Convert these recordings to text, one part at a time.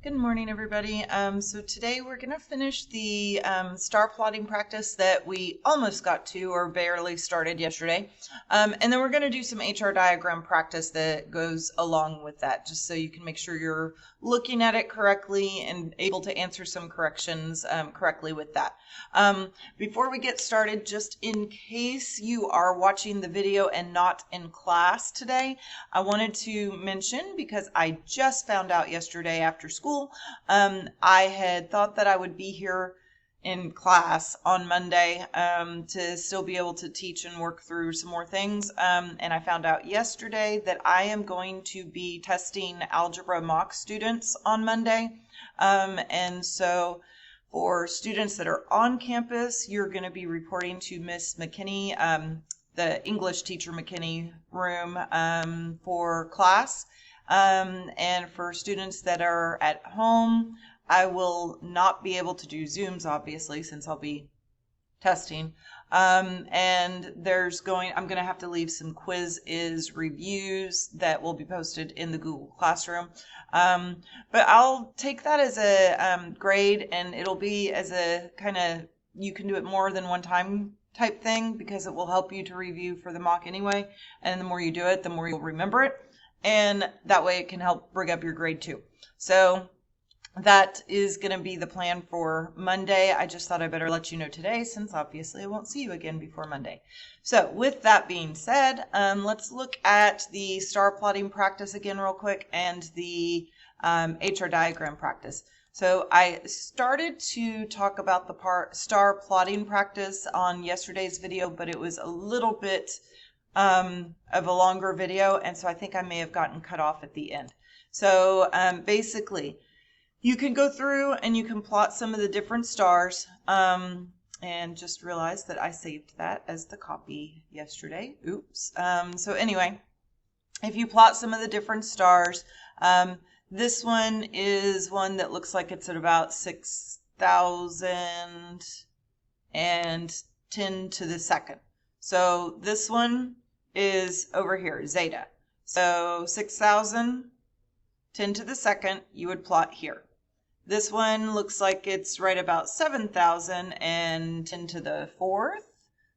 Good morning, everybody. So today we're going to finish the star plotting practice that we almost got to or barely started yesterday. And then we're going to do some HR diagram practice that goes along with that, just so you can make sure you're looking at it correctly and able to answer some corrections correctly with that. Before we get started, just in case you are watching the video and not in class today, I wanted to mention, because I just found out yesterday after school, I had thought that I would be here in class on Monday to still be able to teach and work through some more things. And I found out yesterday that I am going to be testing algebra mock students on Monday. And so for students that are on campus, you're going to be reporting to Miss McKinney, the English teacher McKinney room for class. And for students that are at home, I will not be able to do Zooms, obviously, since I'll be testing. And I'm going to have to leave some quiz-is reviews that will be posted in the Google Classroom. But I'll take that as a grade, and it'll be as a kind of, you can do it more than one time type thing, because it will help you to review for the mock anyway. And the more you do it, the more you'll remember it. And that way it can help bring up your grade too. So that is going to be the plan for Monday. I just thought I better let you know today, since obviously I won't see you again before Monday. So with that being said, let's look at the star plotting practice again real quick, and the HR diagram practice. So I started to talk about the star plotting practice on yesterday's video, but it was a little bit of a longer video, and so I think I may have gotten cut off at the end. So basically, you can go through and you can plot some of the different stars, and just realize that I saved that as the copy yesterday. Oops. So anyway, if you plot some of the different stars, this one is one that looks like it's at about 6,010 to the second. So this one is over here, zeta. So 6,000, 10 to the second, you would plot here. This one looks like it's right about 7,000 and 10 to the fourth.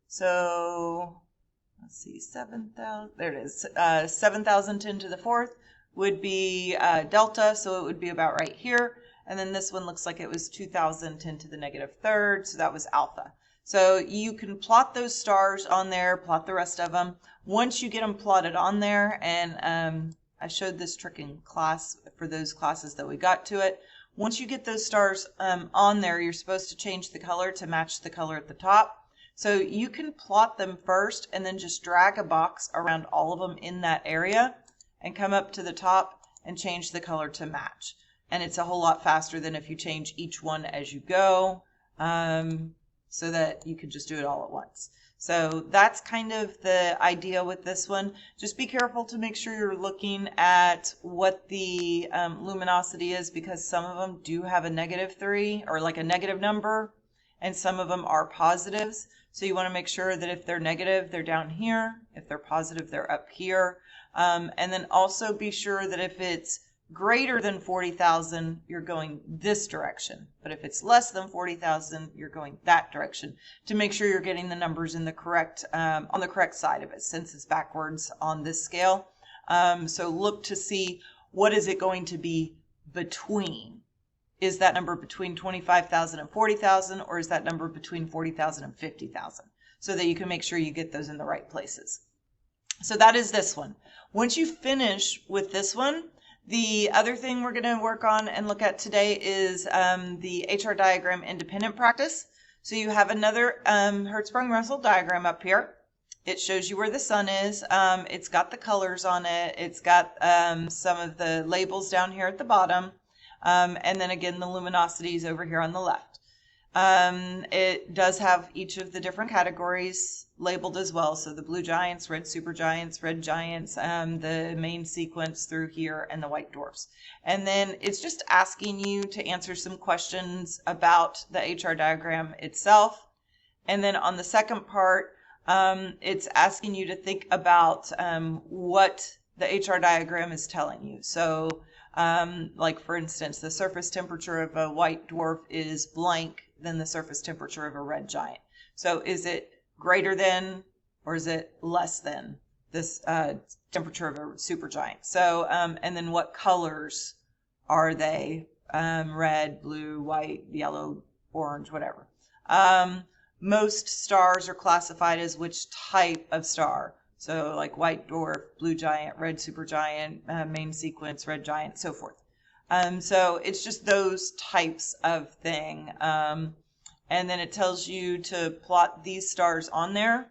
So let's see, 7,000, there it is. 7,000, 10 to the fourth would be delta, so it would be about right here. And then this one looks like it was 2,000, 10 to the negative third, so that was alpha. So you can plot those stars on there, plot the rest of them. Once you get them plotted on there, and I showed this trick in class for those classes that we got to it. Once you get those stars on there, you're supposed to change the color to match the color at the top. So you can plot them first and then just drag a box around all of them in that area and come up to the top and change the color to match. And it's a whole lot faster than if you change each one as you go. So that you could just do it all at once. So that's kind of the idea with this one. Just be careful to make sure you're looking at what the luminosity is, because some of them do have a -3 or like a negative number, and some of them are positives. So you want to make sure that if they're negative, they're down here. If they're positive, they're up here. And then also be sure that if it's greater than 40,000, you're going this direction. But if it's less than 40,000, you're going that direction, to make sure you're getting the numbers in the correct, on the correct side of it, since it's backwards on this scale. So look to see, what is it going to be between? Is that number between 25,000 and 40,000, or is that number between 40,000 and 50,000? So that you can make sure you get those in the right places. So that is this one. Once you finish with this one, the other thing we're going to work on and look at today is the HR diagram independent practice. So you have another Hertzsprung-Russell diagram up here. It shows you where the sun is. It's got the colors on it. It's got some of the labels down here at the bottom. And then again, the luminosities over here on the left. It does have each of the different categories labeled as well. So the blue giants, red supergiants, red giants, the main sequence through here, and the white dwarfs. And then it's just asking you to answer some questions about the HR diagram itself. And then on the second part, it's asking you to think about what the HR diagram is telling you. So Like for instance, the surface temperature of a white dwarf is blank than the surface temperature of a red giant. So is it greater than or is it less than this temperature of a supergiant? So, and then what colors are they? Red, blue, white, yellow, orange, whatever. Most stars are classified as which type of star. So like white dwarf, blue giant, red supergiant, main sequence, red giant, so forth. So it's just those types of thing. And then it tells you to plot these stars on there.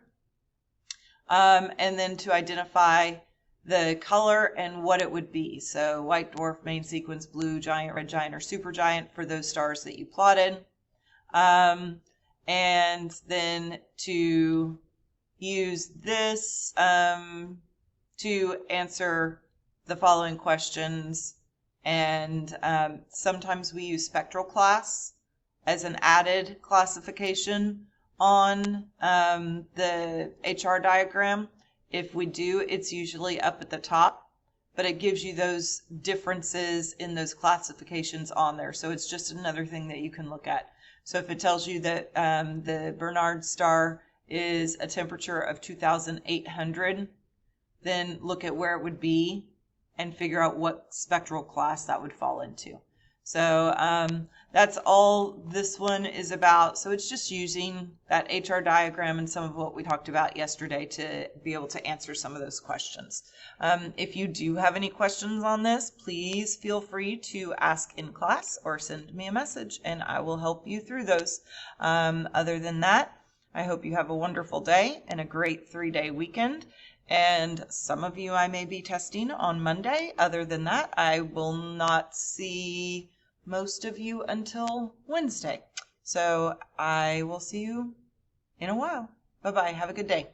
And then to identify the color and what it would be. So white dwarf, main sequence, blue giant, red giant, or supergiant for those stars that you plotted. And then to use this to answer the following questions. And sometimes we use spectral class as an added classification on the HR diagram. If we do, it's usually up at the top, but it gives you those differences in those classifications on there. So it's just another thing that you can look at. So if it tells you that the Barnard star is a temperature of 2,800, then look at where it would be and figure out what spectral class that would fall into. So that's all this one is about. So it's just using that HR diagram and some of what we talked about yesterday to be able to answer some of those questions. If you do have any questions on this, please feel free to ask in class or send me a message and I will help you through those. Other than that, I hope you have a wonderful day and a great 3-day weekend. And some of you I may be testing on Monday. Other than that, I will not see most of you until Wednesday. So I will see you in a while. Bye-bye. Have a good day.